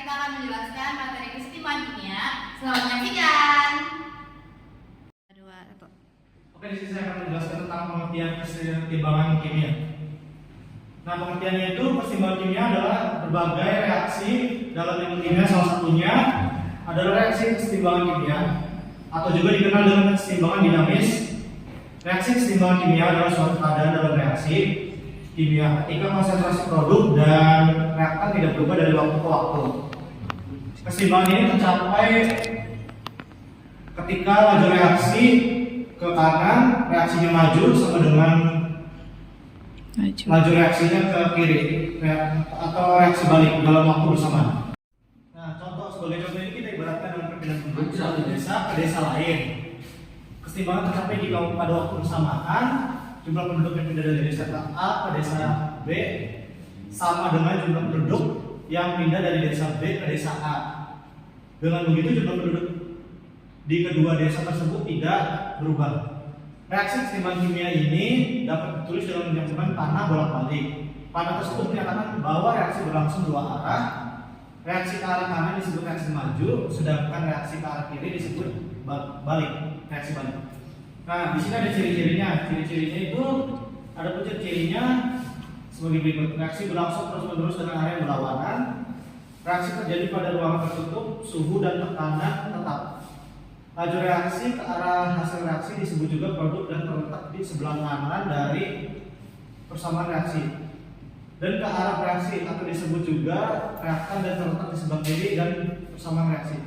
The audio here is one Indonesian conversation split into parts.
kita akan menjelaskan materi kesetimbangan kimia. Selamat menyaksikan. Oke, di sini saya akan menjelaskan tentang pengertian kesetimbangan kimia. Nah, pengertiannya itu kesetimbangan kimia adalah berbagai reaksi dalam ilmu kimia. Salah satunya adalah reaksi kesetimbangan kimia atau juga dikenal dengan kesetimbangan dinamis. Reaksi kesetimbangan kimia adalah suatu keadaan dalam reaksi kimia ketika konsentrasi produk dan reaktan tidak berubah dari waktu ke waktu. Kesetimbangan ini tercapai ketika laju reaksi ke kanan, reaksinya maju sama dengan laju reaksinya ke kiri, atau reaksi balik dalam waktu bersamaan. Nah, sebagai contoh ini kita ibaratkan dalam perpindahan penduduk dari desa ke desa lain. Kesetimbangan tercapai jika pada waktu bersamaan jumlah penduduk yang pindah dari desa A ke desa B sama dengan jumlah penduduk yang pindah dari desa B ke desa A. Dengan begitu jumlah penduduk di kedua desa tersebut tidak berubah. Reaksi kesetimbangan kimia ini dapat ditulis dengan mencantumkan panah bolak-balik. Panah tersebut menyatakan bahwa reaksi berlangsung dua arah. Reaksi ke arah kanan disebut reaksi maju, sedangkan reaksi ke arah kiri disebut balik, reaksi balik. Nah, di sini ada ciri-cirinya. Ciri-cirinya itu ada pun ciri-cirinya sebagai berikut. Reaksi berlangsung terus-menerus dengan arah yang berlawanan. Reaksi terjadi pada ruangan tertutup, suhu dan tekanan tetap. Laju reaksi ke arah hasil reaksi disebut juga produk dan terletak di sebelah kanan dari persamaan reaksi. Dan ke arah reaksi atau disebut juga reaktan dan terletak di sebelah kiri dan persamaan reaksi.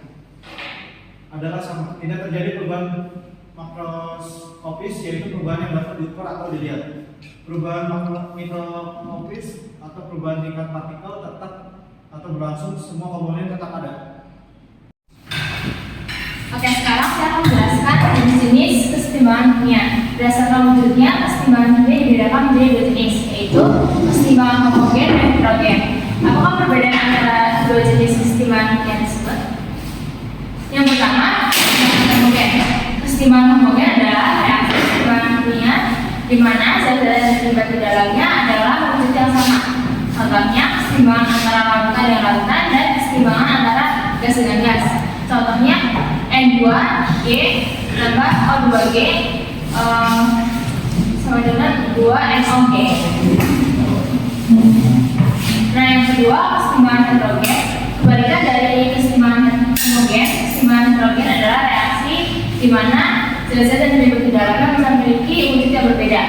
Adalah sama. Tidak terjadi perubahan makroskopis, yaitu perubahan yang dapat diukur atau dilihat. Perubahan mikroskopis atau perubahan tingkat partikel tetap atau berlangsung, semua komponen tetap ada. Oke, sekarang saya akan menjelaskan jenis-jenis kesetimbangan kimia. Berdasarkan wujudnya, kesetimbangan kimia dibedakan menjadi dua jenis, yaitu kesetimbangan homogen dan heterogen. Apakah perbedaan antara dua jenis kesetimbangan kimia tersebut? Yang pertama, kesetimbangan homogen. Kesetimbangan homogen adalah reaksi kesetimbangan kimia di mana zat-zat yang terlibat di dalamnya adalah wujud yang sama. Contohnya, kesetimbangan antara lautan dengan lautan dan kesetimbangan antara gas dengan gas. Contohnya N2G tambah O2G sama dengan 2NOG. Nah, yang kedua, kesetimbangan heterogen. Kebalikan dari kesetimbangan homogen, kesetimbangan heterogen adalah reaksi di mana zat-zat yang terlibat di dalamnya bisa memiliki wujud yang berbeda.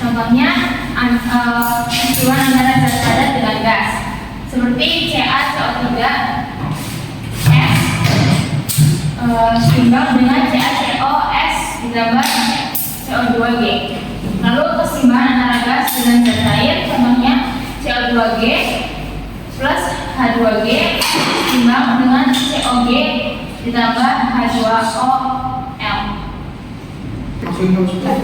Contohnya kesetimbangan antara zat padat dengan gas, seperti CaCO3 seimbang dengan CaCOS ditambah CO2G. Lalu keseimbangan antara gas dengan zat lain, contohnya CO2G plus H2G seimbang dengan COG ditambah H2OL.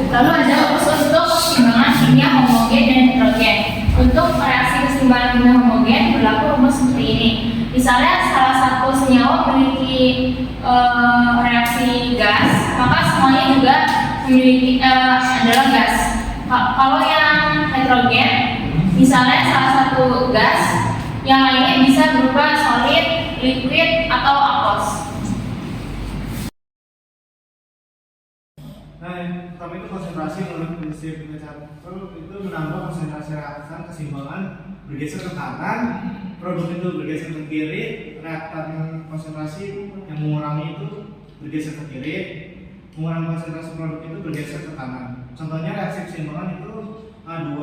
Lalu ada khusus untuk keseimbangan kimia homogen dan heterogen. Untuk reaksi keseimbangan kimia homogen berlaku rumus seperti ini. Misalnya salah satu senyawa memiliki reaksi gas, maka semuanya juga memiliki adalah gas. Kalau yang heterogen, misalnya salah satu gas, yang lainnya bisa berupa solid, liquid, atau aqueous. Nah, yang pertama itu konsentrasi menurut prinsip Becquerel itu menambah konsentrasi reaktan keseimbangan bergeser ke kanan, produk itu bergeser ke kiri, reaktan konsentrasi yang mengurangi itu bergeser ke kiri, mengurangi konsentrasi produk itu bergeser ke kanan. Contohnya reaksi keseimbangan itu A2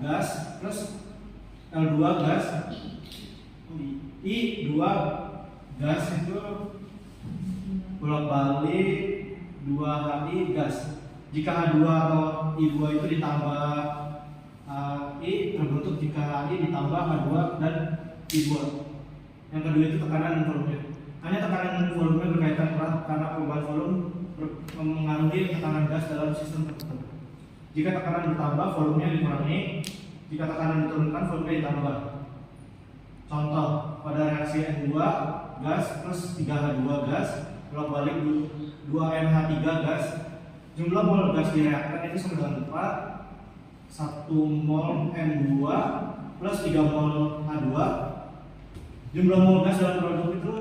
gas plus L2 gas, I2 gas itu bolak-balik 2HI gas. Jika H2 atau I2 itu ditambah I terbentuk jika I ditambah H2 dan I2. Yang kedua itu tekanan dan volume. Hanya tekanan dan volume berkaitan erat karena perubahan volume mengambil tekanan gas dalam sistem tertentu. Jika tekanan bertambah, volumenya dikurangi. Jika tekanan diturunkan, volume ditambah. Contoh, pada reaksi N2 gas plus 3H2 gas bolak-balik 2NH3 gas, jumlah mol gas di reaktan itu sama dengan 4, 1 mol N2 plus 3 mol H2 Jumlah mol gas dalam produk itu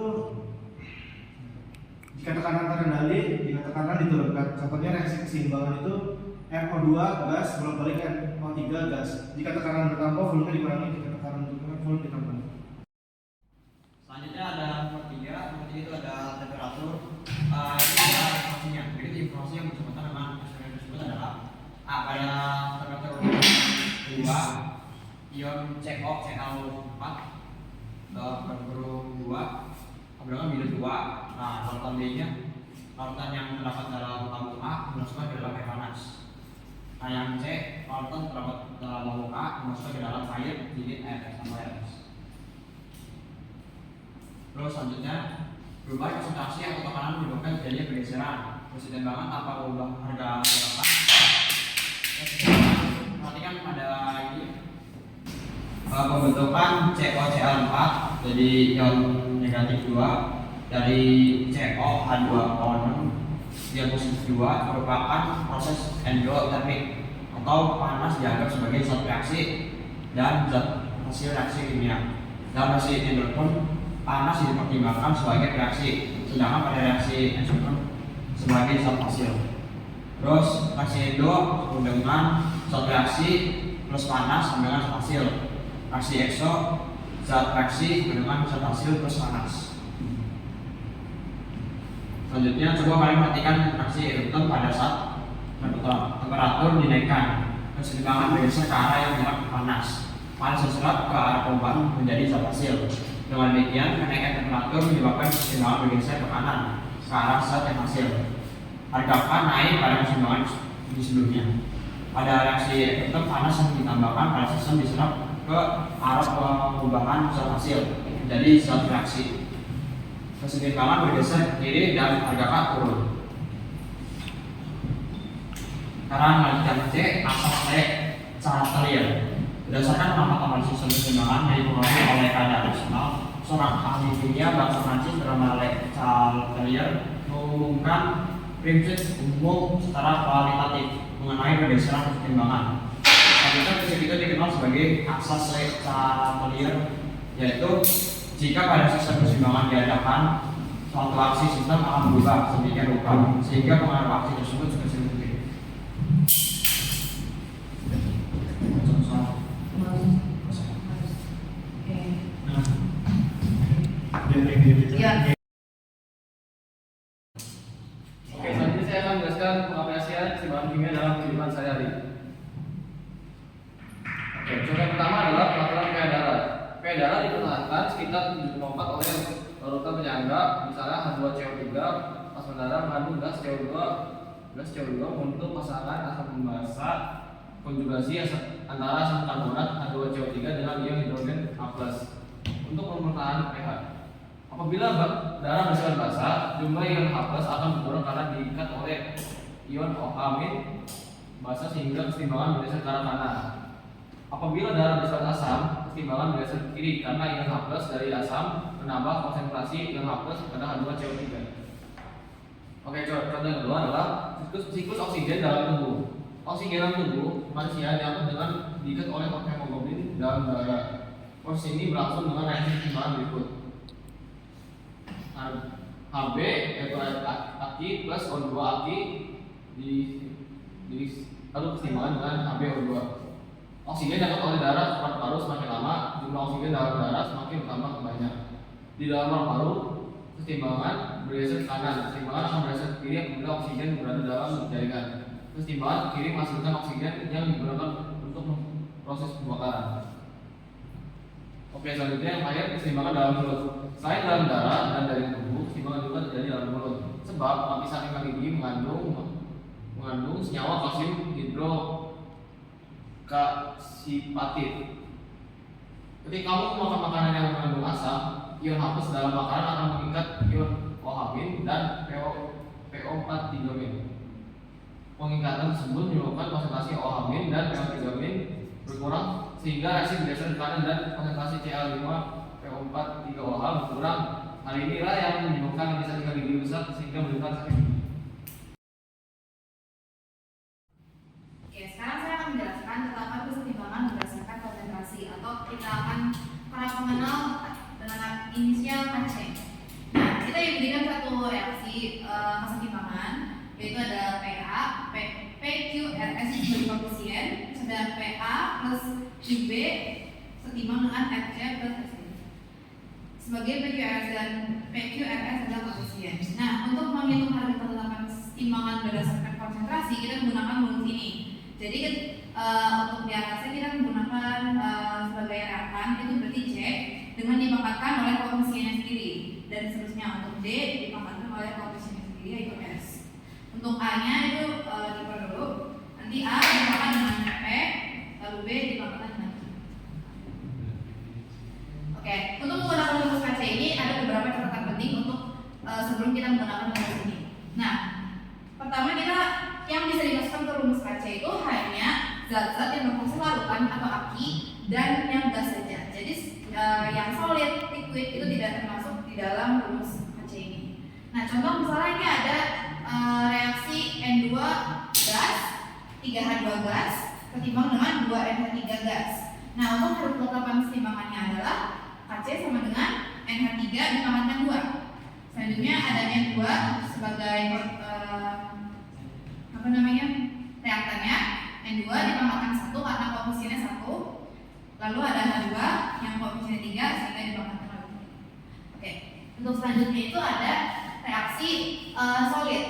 jika tekanan terkendali, jika tekanan diturunkan. Contohnya reaksi keseimbangan itu NO2 gas bolak-balik NO3 gas. Jika tekanan bertambah, volume dikurangi. Jika tekanan berkurang, volume ditambah. Selanjutnya ada nomor 3 itu ada temperatur. Ini adalah informasinya. Jadi informasi yang bersangkutan dengan eksperimen tersebut adalah pada temperatur 2 ion CO Cl4 dalam temperatur 2 keberadaan minus 2. Nah, larutan B nya larutan yang terdapat dalam tabung A dimasukkan ke dalam air panas. Nah, yang C larutan terdapat dalam tabung A dimasukkan ke dalam air dingin sama air. Terus selanjutnya berubah konsentrasi atau tekanan menyebabkan terjadinya pergeseran. Keseimbangan tanpa mengubah harga gerakan. Perhatikan pada ini pembentukan COCl4 jadi ion negatif 2 dari COH2O6 dia positif 2 merupakan proses endotermik atau panas dianggap sebagai zat reaksi dan zat hasil reaksi kimia. Dalam reaksi endotherm panas dipertimbangkan sebagai reaksi, sedangkan pada reaksi exotherm sebagai zat hasil. Terus reaksi endo dengan zat reaksi plus panas dengan zat hasil. Reaksi exo zat reaksi dengan zat hasil plus panas. Selanjutnya coba kalian perhatikan reaksi endotherm pada saat temperatur dinaikkan, keseimbangan bergeser ke arah yang menyerap panas. Panas diserap ke arah korban menjadi zat hasil. Dengan demikian, kenaikan temperatur menyebabkan keseimbangan bergeser ke kanan ke arah zat yang hasil. Harga K naik pada keseimbangan di sebelumnya. Pada reaksi endotherm panas yang ditambahkan pada sistem diserap ke arah perubahan zat hasil menjadi zat reaksi. Keseimbangan bergeser ke kiri dan harga K turun. Sekarang lanjutkan C, asas C cara clear. Berdasarkan pengamatan sistem keseimbangan yang dipengaruhi oleh keadaan eksternal, seorang ahli kimia bangsa Prancis bernama Charles Clear mengumumkan prinsip umum secara kualitatif mengenai pergeseran keseimbangan. Prinsip itu dikenal sebagai asas cara Clear, yaitu jika pada sistem keseimbangan diadakan, suatu aksi sistem akan berubah sedemikian rupa sehingga pengaruh aksi tersebut spesifik. Iya. Oke, selanjutnya saya akan menjelaskan pengaplikasian keseimbangan kimia dalam kehidupan sehari-hari. Oke, contoh yang pertama adalah peraturan pH darat. pH darat dipertahankan sekitar 7,4 oleh larutan penyangga, misalnya H2CO3 pas mendarat mengandung gas CO2 untuk pasangan asam pembasa konjugasi antara asam karbonat H2CO3 dengan ion hidrogen H+ untuk mempertahankan pH. Apabila darah bersifat basah, jumlah ion H+ akan berkurang karena diikat oleh ion OH- basah sehingga keseimbangan bergeser ke arah kanan. Apabila darah bersifat asam, keseimbangan bergeser ke kiri karena ion H+ dari asam menambah konsentrasi ion H+ pada H2CO3. Oke, contoh yang kedua adalah siklus oksigen dalam tubuh. Oksigen dalam tubuh manusia diatur dengan diikat oleh hemoglobin dalam darah. Proses ini berlangsung dengan reaksi keseimbangan berikut. Hb yaitu aki plus O2 aki lalu keseimbangan dengan HbO2. Oksigen dapat oleh darah paru-paru semakin lama, jumlah oksigen dalam darah semakin bertambah banyak. Di dalam paru-paru, keseimbangan bergeser ke kanan, keseimbangan akan bergeser ke kiri apabila oksigen berada dalam jaringan. Keseimbangan ke kiri menghasilkan oksigen yang digunakan untuk proses pembakaran. Oke, selanjutnya yang terakhir keseimbangan dalam mulut. Selain dalam darah dan dari tubuh, keseimbangan juga terjadi dalam mulut. Sebab lapisan ikan gigi mengandung senyawa kalsium hidrokasipatit. Ketika kamu makan makanan yang mengandung asam, ion H+ dalam makanan akan mengikat ion OH- dan PO4-3-. Pengikatan tersebut menyebabkan konsentrasi OH- dan PO3- berkurang sehingga reaksi bergeser ke kanan dan konsentrasi Cl5PO4-3OH berkurang. Hal inilah yang menyebabkan lapisan ikan gigi besar sehingga menimbulkan sakit gigi. Oke, sekarang saya akan menjelaskan tentang keseimbangan berdasarkan konsentrasi atau kita akan para pengenal dengan arti potensial KC. Nah, kita diberikan satu reaksi kesetimbangan, yaitu ada PA, PQRS sebagai koefisien, sedang PA plus QB setimbang dengan FC plus FC. Sebagai PQRS dan PQRS adalah koefisien. Nah, untuk menghitung harga ketetapan timbangan berdasarkan konsentrasi, kita menggunakan rumus ini. Jadi untuk di atasnya kita menggunakan sebagai reakan, itu berarti C dengan dipangkatkan oleh koefisiennya sendiri, dan seterusnya untuk D dipangkatkan oleh koefisiennya sendiri, yaitu S. Untuk A-nya itu diper dulu, nanti A dipangkat dengan P, lalu B dipangkatkan dengan Q. Oke, untuk menggunakan rumus KC ini ada beberapa catatan penting untuk sebelum kita menggunakan rumus ini. Nah, pertama kita yang bisa dimasukkan ke rumus KC itu hanya zat-zat yang berfungsi larutan atau aki dan yang gas saja. Jadi yang solid, liquid itu tidak termasuk di dalam rumus KC ini. Nah, contoh misalnya ini ada reaksi N2 gas, 3H2 gas ketimbang dengan 2NH3 gas. Nah, untuk harga ketetapan kesetimbangannya adalah KC sama dengan NH3 dipangkatkan 2. Selanjutnya ada N2 sebagai reaktannya, N2 dipangkatkan 1 karena koefisiennya 1. Lalu ada H2 yang koefisiennya 3 sehingga dipangkatkan 2. Oke, untuk selanjutnya itu ada reaksi solid.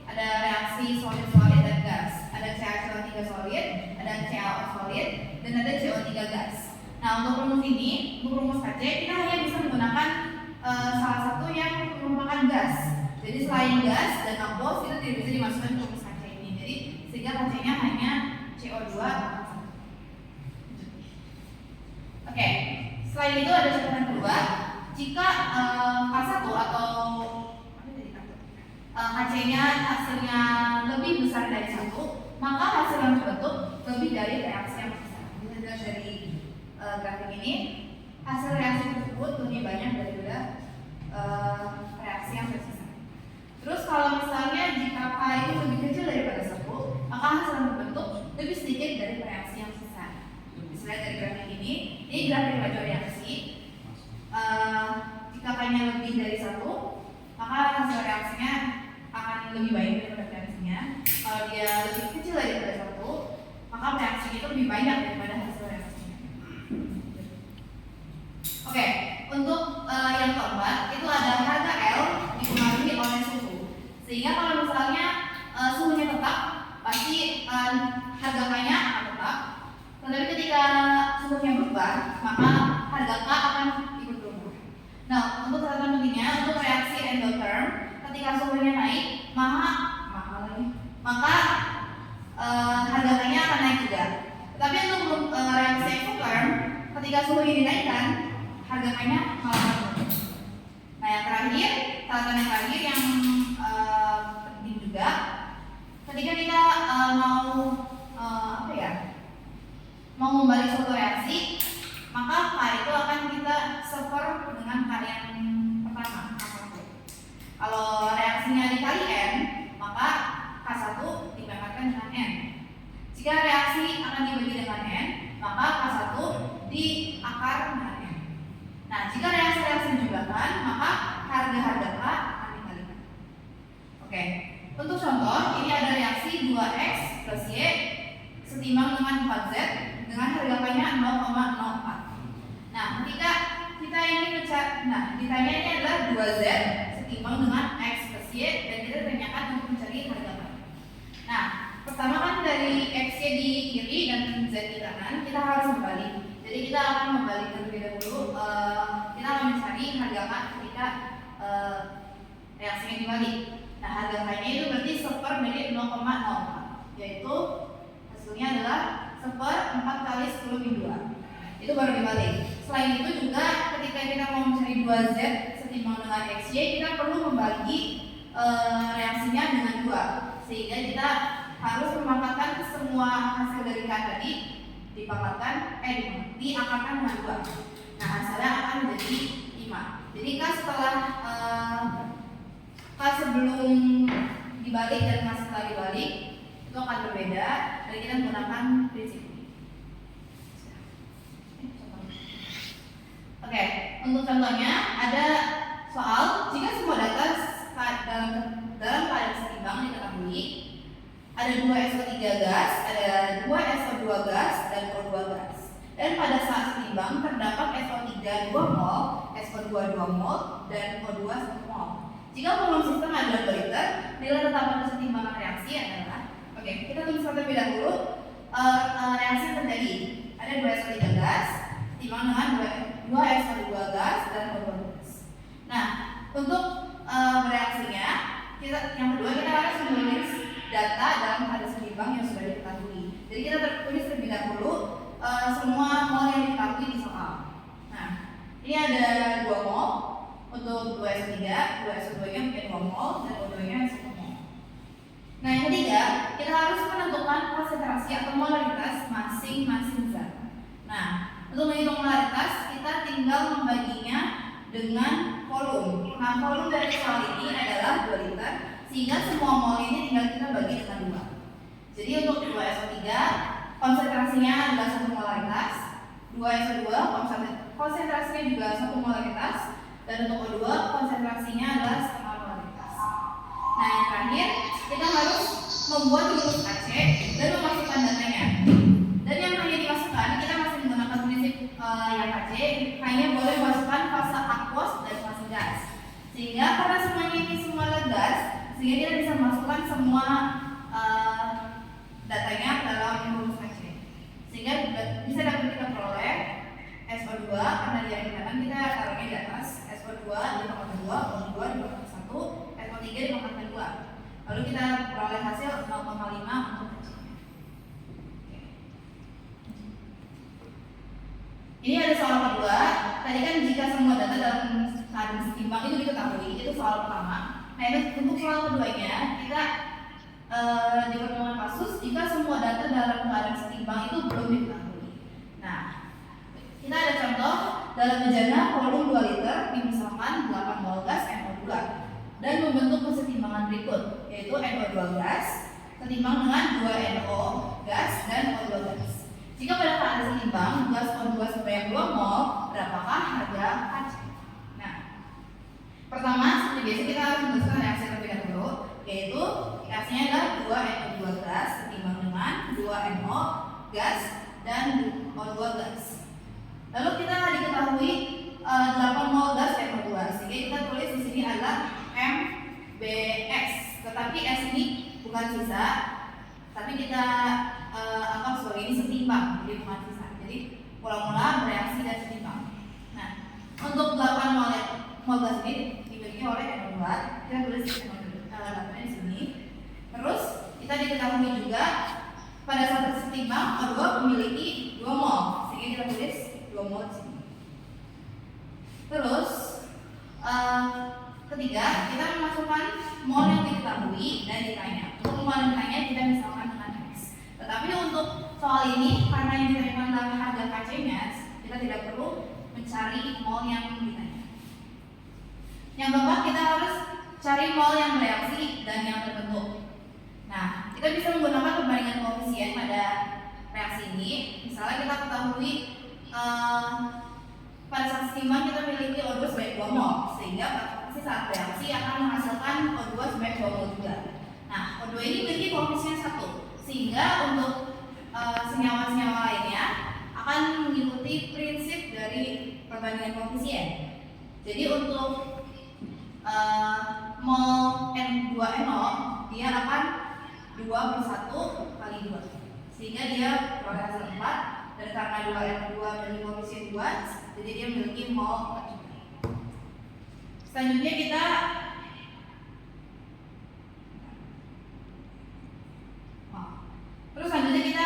Ada reaksi solid-solid dan gas. Ada CaCO3 solid, ada CaO solid, dan ada CO3 gas. Nah, untuk rumus ini, untuk rumus KC kita hanya bisa menggunakan salah satu yang merupakan gas. Jadi selain gas dan aqueous itu tidak bisa dimasukkan ke rumus KC ini. Jadi sehingga KC-nya hanya CO2. Oke, selain itu ada catatan kedua, jika K1 atau KC-nya hasilnya lebih besar dari 1, maka hasil yang terbentuk lebih dari reaksi yang besar. Jadi dari grafik ini, hasil reaksi tersebut lebih banyak daripada reaksi yang tersisa. Terus kalau misalnya jika K itu lebih kecil daripada 1, maka hasil yang terbentuk lebih sedikit dari reaksi yang sisa. Misalnya dari grafik ini grafik laju reaksi. Jika K-nya lebih dari 1, maka hasil reaksinya akan lebih baik daripada reaksinya. Kalau dia lebih kecil daripada 1, maka reaksinya itu lebih banyak daripada hasil reaksinya. Oke, untuk yang keempat itu ada harga L dipengaruhi oleh suhu. Sehingga kalau misalnya suhunya tetap, pasti harga K-nya akan tetap. Tetapi ketika suhunya berubah, maka harga K akan ikut berubah. Nah, untuk catatan pentingnya, untuk reaksi endotherm, ketika suhunya naik, maka harga K-nya akan naik juga. Tetapi untuk reaksi exotherm, ketika suhunya dinaikkan, harga K-nya malah turun. Nah, yang terakhir, catatan yang terakhir yang penting juga, ketika kita mau membalik suatu reaksi, maka K itu akan kita seper dengan K yang pertama, K1. Kalau reaksinya dikali N, maka K1 dibangkitkan dengan N. Jika reaksi akan dibagi dengan N, maka K1 diakar dengan N. Nah, jika reaksi-reaksi dijumlahkan, maka harga-harga K akan dikalikan. Oke, untuk contoh, ini ada reaksi 2X plus Y setimbang dengan 4Z dengan harga K-nya 0,04. Nah, ketika kita ingin ditanya ini adalah 2Z setimbang dengan X plus Y, dan kita ditanyakan untuk mencari harga K. Nah, pertama kan dari X-Y di kiri dan Z di kanan, kita harus membalik. Jadi kita akan membalik terlebih dahulu. Kita akan mencari harga K ketika reaksinya dibalik. Nah, harga K-nya itu berarti seper dari 0,04, yaitu hasilnya adalah seper 4 kali 10 min 2. Itu baru dibalik. Selain itu juga ketika kita mau mencari 2Z setimbang dengan XY, kita perlu membagi reaksinya dengan 2, sehingga kita harus mempangkatkan semua hasil dari K tadi diakarkan dengan 2. Nah, hasilnya akan menjadi 5. Jadi K setelah K sebelum dibalik dan K setelah dibalik itu akan berbeda, dan kita menggunakan prinsip ini. Oke. untuk contohnya ada soal jika semua data dalam keadaan seimbang diketahui, ada 2 SO3 gas, ada 2 SO2 gas, dan O2 gas. Dan pada saat seimbang terdapat SO3 2 mol, SO2 2 mol, dan O2 1 mol. Jika volume sistem adalah 2 liter, nilai tetapan kesetimbangan reaksi adalah, oke, kita tulis terlebih dahulu reaksi yang terjadi. Ada 2 SO3 gas, setimbang dengan 2 SO2 gas, dan O2 gas. Nah, untuk reaksinya, yang kedua kita harus menulis data dalam keadaan seimbang yang sudah diketahui. Jadi kita tulis terlebih dahulu semua mol yang diketahui di soal. Nah, ini ada 2 mol untuk 2SO3, 2SO2-nya menjadi 2 mol dan O2-nya 1 mol. Nah, yang ketiga, kita harus menentukan konsentrasi atau molaritas masing-masing zat. Nah, untuk menghitung molaritas, kita tinggal membaginya dengan volume. Nah, volume dari soal ini adalah 2 liter, sehingga semua mol ini tinggal kita bagi dengan 2. Jadi untuk 2SO3 konsentrasinya adalah 1 molaritas, 2SO2 konsentrasinya juga 1 molaritas, dan untuk O2 konsentrasinya adalah setengah molaritas. Nah, yang terakhir kita harus membuat rumus AC dan memasukkan datanya. Dan yang hanya dimasukkan, kita masih menggunakan prinsip yang AC, hanya boleh masukkan fase aqueous dan fase gas. Sehingga karena semuanya ini semua gas, sehingga kita bisa masukkan semua datanya dalam rumus AC. Sehingga bisa dapat kita peroleh SO2 karena dia di kanan, kita taruhnya di atas, SO2 dipangkat 2, O2 dipangkat 1, SO3 dipangkat 2. Lalu kita peroleh hasil 0,5 untuk HC. Ini ada soal kedua. Tadi kan jika semua data dalam keadaan seimbang itu diketahui, itu soal pertama. Nah, itu untuk soal keduanya, kita di pertemuan kasus jika semua data dalam keadaan seimbang itu belum diketahui. Nah, kita ada contoh dalam bejana volume 2 liter dimisahkan 8 mol gas NO2 dan membentuk kesetimbangan berikut, yaitu NO2 gas setimbang dengan 2 NO gas dan O2 gas. Jika pada keadaan seimbang gas O2 sebanyak 2 mol, berapakah harga HC? Nah, pertama seperti biasa kita harus menuliskan reaksi terlebih dahulu, yaitu reaksinya adalah 2 NO2 gas setimbang dengan 2 NO gas dan O2 gas. Lalu kita diketahui 8 mol gas NO2, sehingga kita tulis di sini adalah MBS. Tetapi S ini bukan sisa, tapi kita anggap sebagai ini setimbang, jadi bukan sisa. Jadi mula-mula bereaksi dan setimbang. Nah, untuk 8 mol gas ini dimiliki oleh NO2, kita tulis NO2 di sini. Terus kita diketahui juga pada saat setimbang O2 memiliki 2 mol, sehingga kita tulis 2 mol di sini. Terus ketiga, kita memasukkan mol yang diketahui dan ditanya. Untuk mol yang ditanya kita misalkan dengan X. Tetapi untuk soal ini karena yang ditanyakan adalah harga KC-nya, kita tidak perlu mencari mol yang ditanya. Yang keempat, kita harus cari mol yang bereaksi dan yang terbentuk. Nah, kita bisa menggunakan perbandingan koefisien pada reaksi ini. Misalnya kita ketahui pada saat seimbang kita memiliki O2 sebanyak 2 mol, sehingga pasti saat reaksi akan menghasilkan O2 sebanyak 2 mol juga. Nah, O2 ini memiliki koefisien 1, sehingga untuk senyawa-senyawa lainnya akan mengikuti prinsip dari perbandingan koefisien. Jadi untuk mol N2NO dia akan 2/1 kali 2, sehingga dia beroleh hasil 4. Dan karena 2N2 memiliki koefisien 2, jadi dia memiliki mol 4 juga. Selanjutnya kita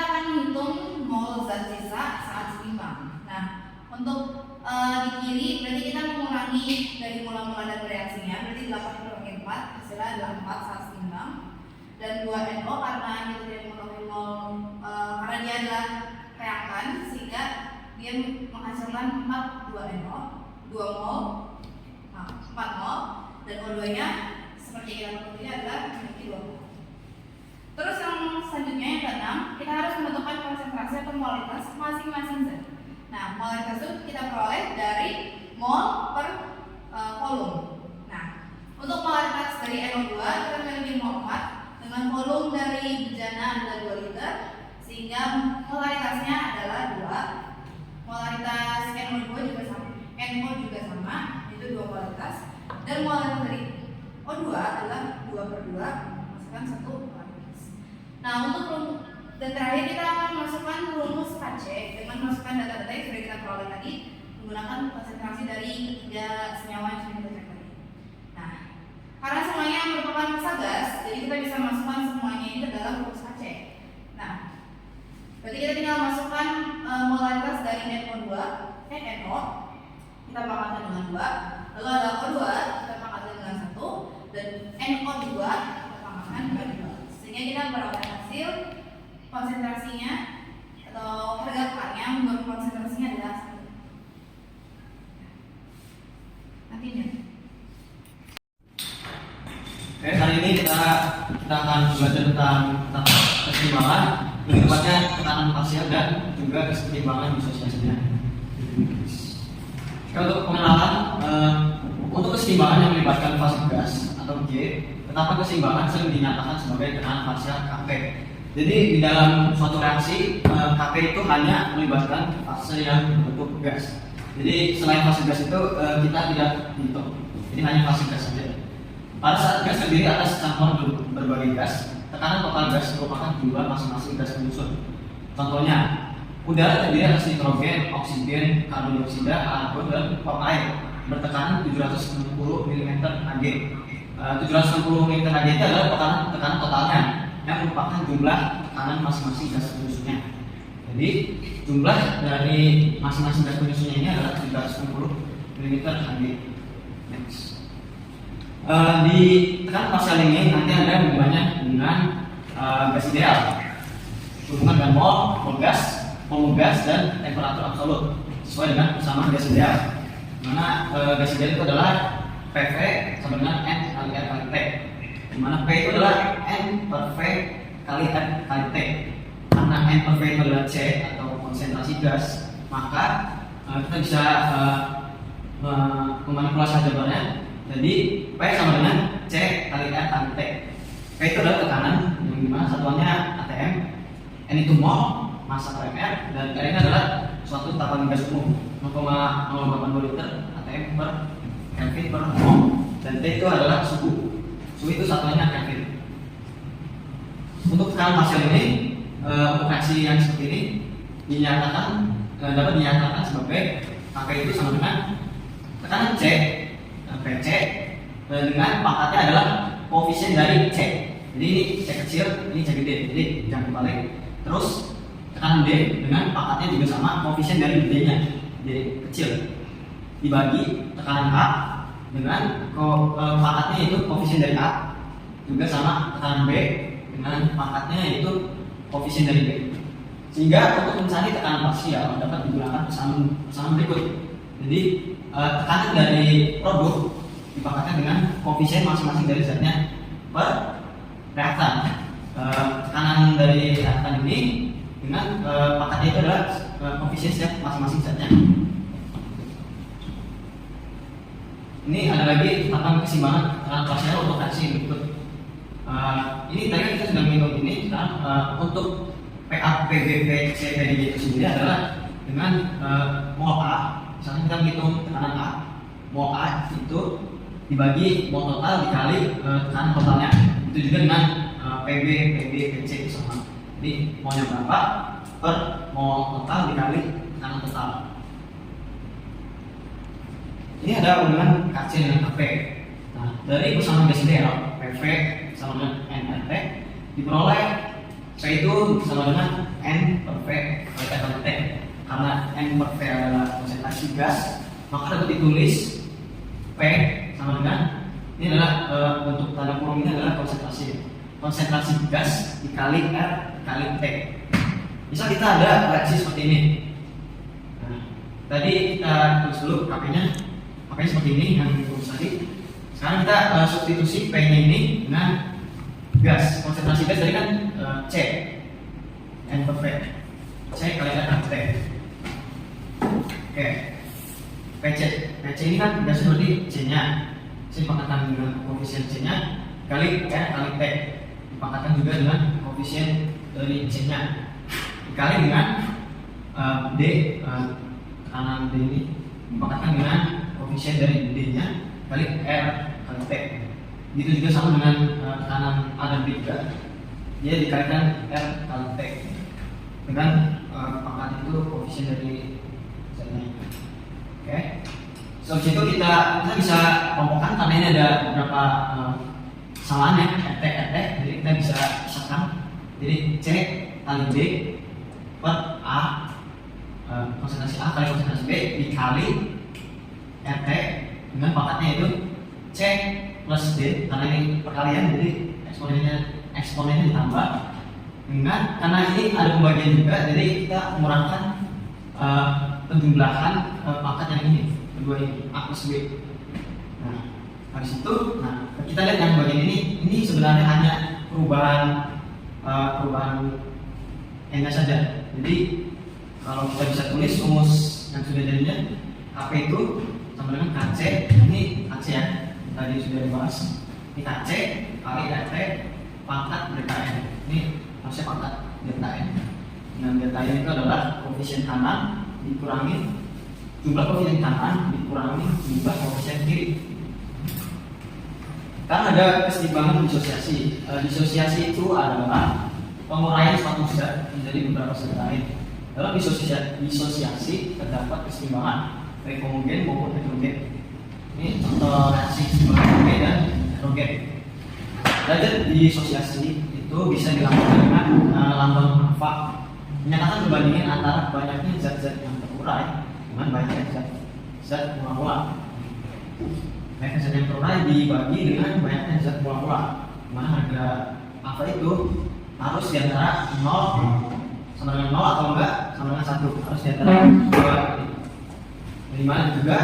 akan menghitung mol zat sisa saat seimbang. Nah, untuk di kiri berarti kita mengurangi dari mula-mula dan bereaksinya, berarti 8 kurangi 4 hasilnya adalah 4 saat seimbang. Dan 2NO karena kita tidak mengetahui mol karena dia adalah reakan, sehingga dia menghasilkan 2NO, 2 mol, 4 mol, dan O2-nya seperti yang kita ketahui adalah memiliki 2 mol. Terus yang selanjutnya yang keenam, kita harus menentukan konsentrasi atau molaritas masing-masing zat. Nah, molaritas itu kita peroleh dari mol per volume. Nah, untuk molaritas dari NO2 kita memiliki mol 4 dengan volume dari bejana adalah 2 liter, sehingga molaritasnya adalah 2. Molaritas NO2 juga sama, NO juga sama, itu 2 molaritas. Dan molaritas dari O2 adalah 2/2, masukkan 1 molaritas. Nah, dan terakhir kita akan masukkan rumus KC dengan masukkan data-data yang sudah kita peroleh tadi menggunakan konsentrasi dari ketiga senyawa yang sudah kita cek tadi. Nah, karena semuanya merupakan massa gas, jadi kita bisa masukkan semuanya ini ke dalam rumus KC. Nah, berarti kita tinggal masukkan molaritas dari NO2, NO kita pangkatkan dengan 2, lalu ada O2 kita pangkatkan dengan 1, dan NO2 kita pangkatkan dengan 2, sehingga kita mendapatkan hasil konsentrasinya atau harga K-nya menurut konsentrasinya adalah 1. Nantinya. Oke, hari ini kita akan belajar tentang keseimbangan, lebih tepatnya tekanan parsial dan juga keseimbangan disosiasinya. Untuk pengenalan, untuk keseimbangan yang melibatkan fase gas atau G, terdapat keseimbangan sering dinyatakan sebagai tekanan parsial Kp. Jadi di dalam suatu reaksi Kp itu hanya melibatkan fase yang berbentuk gas. Jadi selain fase gas itu kita tidak hitung. Jadi hanya fase gas saja. Pada saat gas terdiri atas campuran berbagai gas, tekanan total gas merupakan jumlah masing-masing gas penyusun. Contohnya, udara terdiri atas nitrogen, oksigen, karbon dioksida, argon, dan uap air bertekanan 760 mm Hg. 760 mm Hg itu adalah tekanan totalnya yang merupakan jumlah tekanan masing-masing gas penyusunnya. Jadi jumlah dari masing-masing gas penyusunnya ini adalah 760 mm Hg. Next. Di tekanan parsial ini nanti ada hubungannya dengan gas ideal, hubungan dengan mol gas, dan temperatur absolut sesuai dengan persamaan gas ideal. Mana gas ideal itu adalah PV sama dengan N kali R kali T, di mana P itu adalah N per V kali R kali T. Karena N per V itu adalah C atau konsentrasi gas, maka kita bisa memanipulasi aljabarnya. Jadi P sama dengan C kali R kali T. P itu adalah tekanan yang dimana satuannya ATM, N itu mol, massa per mR, dan R ini adalah suatu takaran gas umum 0,082 liter ATM per Kelvin per mol, dan T itu adalah suhu. Suhu itu satuannya Kelvin. Untuk tekanan parsial ini, untuk reaksi yang seperti ini dapat dinyatakan sebagai Kp itu sama dengan tekanan C PC dengan pangkatnya adalah koefisien dari C. Jadi ini C kecil, ini C gede. Jadi jangan dibalik. Terus tekanan D dengan pangkatnya juga sama, koefisien dari D-nya, D kecil, dibagi tekanan A dengan pangkatnya itu koefisien dari A juga sama, tekanan B dengan pangkatnya yaitu koefisien dari B. Sehingga untuk mencari tekanan parsial dapat digunakan persamaan berikut. Jadi tekanan dari produk dipangkatkan dengan koefisien masing-masing dari zatnya per reaktan. Tekanan dari reaktan ini dengan pangkatnya itu adalah koefisien setiap masing-masing zatnya. Ini ada lagi tentang keseimbangan tekanan parsial untuk reaksi berikut. Ini tadi kita sudah menghitung ini. Sekarang untuk PA, PB, PC, PDG itu sendiri adalah dengan mol A. Misalnya kita menghitung tekanan A, mol A itu dibagi mol total dikali tekanan totalnya. Itu juga dengan PB, PC sama. Jadi molnya berapa per mol total dikali tekanan total. Ini ada hubungan Kc dengan Kp. Nah, dari persamaan gas ideal PV sama dengan nRT diperoleh P itu sama dengan N per V kali R kali T. Karena N per V adalah konsentrasi gas, maka dapat ditulis P sama dengan, ini adalah bentuk tanda kurung, ini adalah konsentrasi gas dikali R kali T. Misal kita ada reaksi seperti ini. Nah, tadi kita tulis dulu Kp-nya seperti ini yang ditulis tadi. Sekarang kita substitusi P-nya ini dengan gas. Konsentrasi gas tadi kan C, N per V, C kali R kali T. Oke, PC PC ini kan biasa berarti C-nya. C dipangkatkan dengan koefisien C-nya kali R kali T. Dipangkatkan juga dengan koefisien dari C-nya dikali dengan D, tekanan D ini dipangkatkan dengan koefisien dari D-nya kali R kali T. Gitu juga sama dengan tekanan A dan B juga, dia dikalikan R kali T dengan pangkat itu koefisien dari Z-nya. Oke. Setelah itu kita bisa kelompokkan karena ini ada beberapa kesalahan ya, RT, jadi kita bisa pisahkan. Jadi C kali B per A, konsentrasi A kali konsentrasi B dikali RT dengan pangkatnya itu C plus D, karena ini perkalian jadi eksponennya ditambah dengan, karena ini ada pembagian juga jadi kita mengurangkan penjumlahan pangkat yang ini kedua ini A plus B. Nah habis itu, kita lihat yang bagian ini sebenarnya hanya perubahan n-nya saja. Jadi kalau kita bisa tulis rumus yang sudah jadinya AP itu sama dengan KC, ini KC ya tadi sudah dibahas, ini KC kali RT pangkat delta N, ini harusnya pangkat delta N. Nah delta N itu adalah koefisien kanan dikurangi jumlah koefisien kanan dikurangi jumlah koefisien kiri. Karena ada keseimbangan disosiasi. Disosiasi itu adalah penguraian suatu zat menjadi beberapa zat lain. Dalam disosiasi terdapat keseimbangan baik homogen maupun heterogen. Ini contoh reaksi homogen dan heterogen. Derajat disosiasi itu bisa dilakukan dengan lambang alfa, menyatakan perbandingan antara banyaknya zat-zat yang terurai dengan banyaknya zat mula-mula. Banyaknya zat yang terurai dibagi dengan banyaknya zat mula-mula, mana harga alfa itu harus di antara 0 sama dengan 0 atau enggak sama dengan 1, harus di antara 2. Di mana juga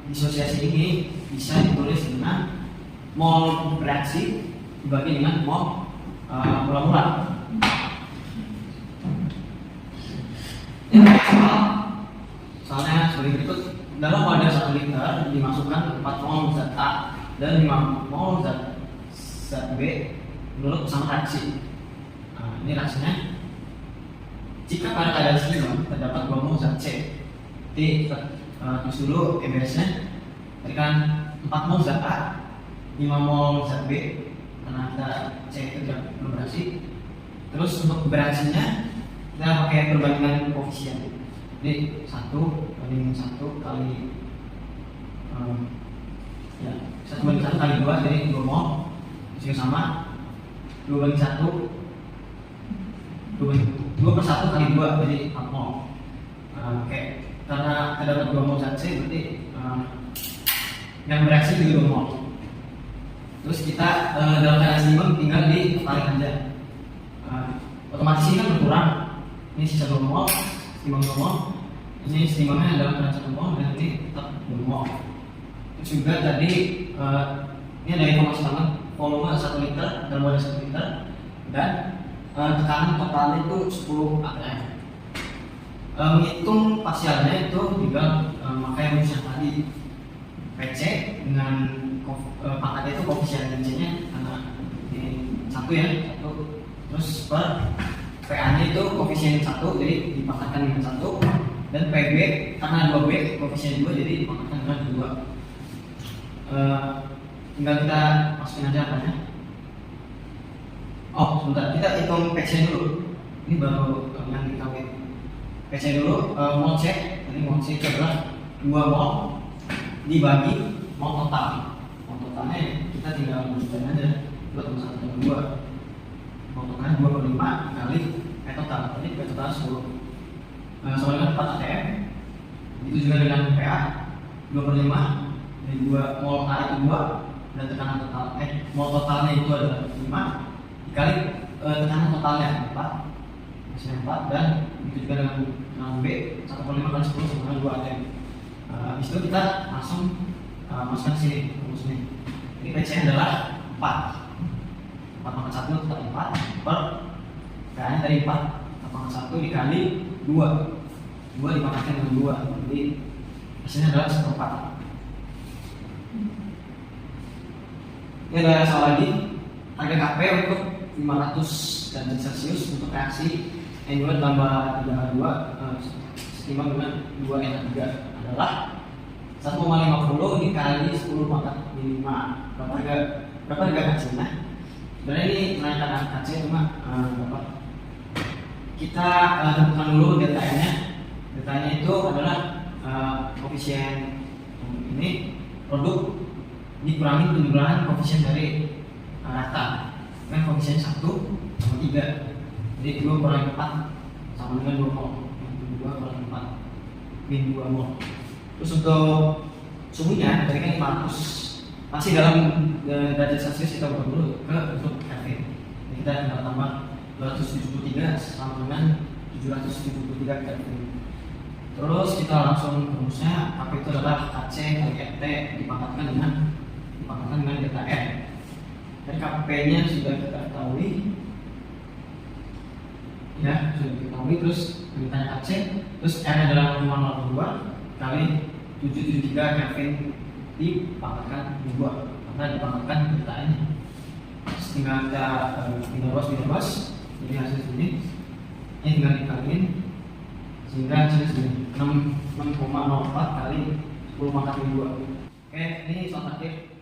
disosiasi ini bisa ditulis dengan mol reaksi dibagi dengan mol mula-mula. Soalnya sebagai berikut, dalam wadah 1 liter dimasukkan 4 mol zat A dan 5 mol zat B menurut kesamaan reaksi. Ini reaksinya. Jika pada keadaan seimbang terdapat 2 mol zat C. Jadi terus dulu EBS-nya berikan 4 mol zat A, 5 mol zat B karena kita C itu tidak bereaksi. Terus untuk bereaksinya kita pakai perbandingan koefisien. Jadi 1 banding 1 kali 1 banding 1 kali 2, jadi 2 mol. Juga sama 2 banding 1 2 per 1 kali 2, jadi 4 mol. Oke. Karena terdapat 2 mol zat C, berarti yang bereaksi juga 2 mol. Terus kita dalam keadaan seimbang tinggal dikalikan aja. Otomatis ini kan berkurang. Ini sisa 2 mol, seimbang 2 mol. Ini seimbangnya dalam keadaan 1 mol dan ini tetap 2 mol. Terus juga tadi ini ada informasi tambahan, volume 1 liter dalam wadah 1 liter dan tekanan totalnya itu 10 atm. Menghitung parsialnya itu tinggal pakai rumus yang tadi, PC dengan pangkatnya itu koefisien C-nya karena ini 1 ya, 1. Terus per PA-nya itu koefisien 1, jadi dipangkatkan dengan 1. Dan PB karena 2B koefisien 2, jadi dipangkatkan dengan 2. Tinggal kita masukin aja apanya. Oh sebentar, kita hitung PC dulu. Ini baru yang kita hitung. PC dulu, mol C, ini mol C itu adalah 2 mol dibagi mol total. Mol totalnya kita tinggal masukkan aja 2 tambah 1 tambah 2. Mol totalnya 2 per 5 kali total, jadi total 10. Sama dengan 4 atm. Itu juga dengan PA 2 per 5 dari 2 mol A itu 2 dan tekanan total mol totalnya itu adalah 5 dikali tekanan totalnya 4 dan itu juga dengan B 1 per 5 kali 10 sama dengan 2 atm. Habis itu kita langsung masukkan sini rumusnya. Ini PC adalah 4 pangkat 1 tetap 4 per PA-nya tadi 4 pangkat 1 dikali 2 dipangkatkan dengan 2, jadi hasilnya adalah 1/4. Ini ada soal lagi, harga KP untuk 500 derajat Celcius untuk reaksi N2 tambah 3H2 setimbang dengan 2NH3 adalah 1,50 dikali 10 pangkat 5. Berapa harga hasilnya? Sebenarnya ini kenaikan KC cuma berapa? Kita tentukan dulu datanya. Datanya itu adalah koefisien ini produk dikurangi penjumlahan koefisien dari rata. Kan koefisien 1 sama 3. Jadi 2 kurangi 4 sama dengan 2 mol. 2 kurangi 4 min 2 mol. Terus untuk suhunya tadi kan 500, masih dalam derajat Celcius, kita buat dulu ke untuk Kelvin. Kita tinggal tambah 273 sama dengan 773 Kelvin. Terus kita langsung rumusnya, KP itu adalah KC kali FT dipangkatkan dengan delta R. Dan KP-nya sudah kita ketahui, ya sudah diketahui. Terus ditanya KC, terus R adalah 0,02 kali 773 Kelvin dipangkatkan 2 karena dipangkatkan delta-nya. Terus tinggal kita bebas, jadi hasil segini. Ini tinggal dikaliin sehingga hasilnya segini 6,04 kali 10 pangkat 2. Oke, ini soal terakhir.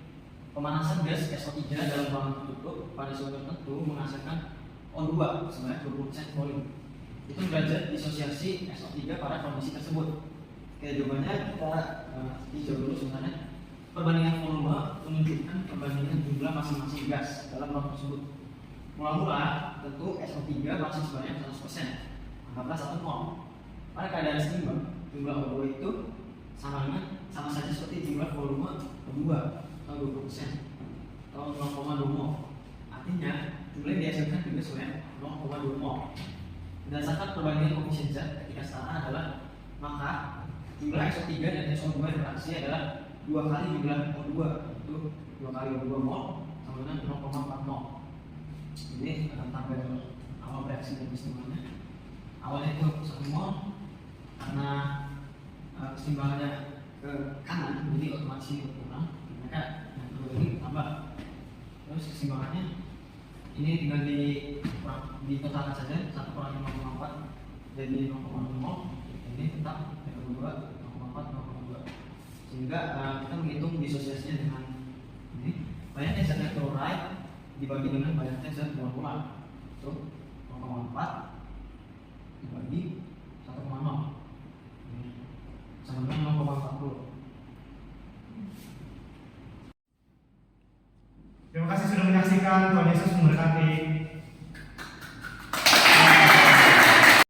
Pemanasan gas SO3 dalam ruangan tertutup pada suhu tertentu menghasilkan O2 sebanyak 20% volume. Itu derajat disosiasi SO3 pada kondisi tersebut. Oke, jawabannya kita hijau dulu sebenarnya. Perbandingan volume menunjukkan perbandingan jumlah masing-masing gas dalam ruangan tersebut. Mula-mula tentu SO3 masih sebanyak 100%, anggaplah 1 mol. Pada keadaan seimbang, jumlah O2 itu sama saja seperti jumlah volume O2 atau 20% atau 0,2 mol. Artinya jumlah yang dihasilkan juga sebanyak 0,2 mol. Berdasarkan perbandingan koefisien Z ketika setara adalah, maka jumlah SO3 dan SO2 reaksi adalah 2 kali jumlah O2, itu 2 kali O2 mol sama dengan 0,4 mol. Jadi akan tabel awal reaksi dan kesimbangannya. Awalnya itu 1 mol, karena kesimbangannya ke kanan, jadi otomatis ini berkurang. Maka yang kedua ini tambah. Terus kesimbangannya ini tinggal ditotalkan saja, 1 kurangi 0,4 jadi 0,0 mol. Ini tetap yang kedua 0,4 0,2. Sehingga kita menghitung disosiasinya dengan ini. Banyaknya zat elektrolyte dibagi dengan banyaknya zat molekular. Itu 0,4 dibagi 1,0 sama dengan 0,40. Terima kasih sudah menyaksikan. Tuhan Yesus memberkati.